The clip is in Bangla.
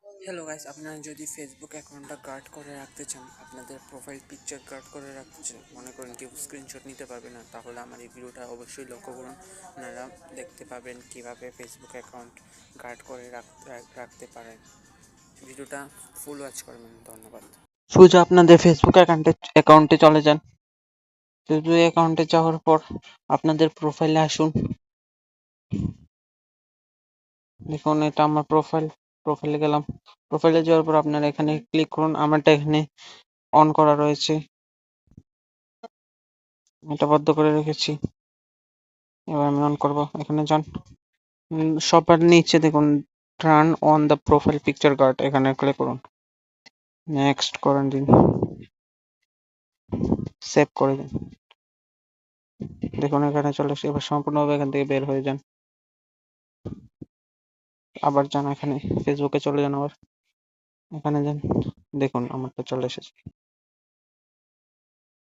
হ্যালো গাইস, আপনারা যদি ফেসবুক অ্যাকাউন্টটা গার্ড করে রাখতে চান, আপনাদের প্রোফাইল পিকচার গার্ড করে রাখতে চান, মনে করেন কেউ স্ক্রিনশট নিতে পারবে না, তাহলে আমার এই ভিডিওটা অবশ্যই লক্ষ্য করুন। আপনারা দেখতে পাবেন কিভাবে ফেসবুক অ্যাকাউন্ট গার্ড করে রাখতে পারেন। ভিডিওটা ফুল ওয়াচ করবেন। ধন্যবাদ। সোজা আপনাদের ফেসবুক অ্যাকাউন্টে চলে যান। ফেসবুক অ্যাকাউন্টে যাওয়ার পর আপনাদের প্রোফাইলে আসুন। দেখুন, এটা আমার প্রোফাইলে গেলাম। প্রোফাইলে যাওয়ার পর আপনারা এখানে ক্লিক করুন। আমারটা এখানে অন করা রয়েছে, এটা বন্ধ করে রেখেছি। এবার আমি অন করব। এখানে যান, সবার নিচে দেখুন turn on the profile picture guard, এখানে ক্লিক করুন। নেক্সট করে দিন, সেভ করে দিন। দেখুন এখানে চলে এসে এবার সম্পূর্ণভাবে এখান থেকে বের হয়ে যান। আবার যান, এখানে ফেসবুকে চলে যান। আবার এখানে যান, দেখুন আমারটা চলে এসেছে।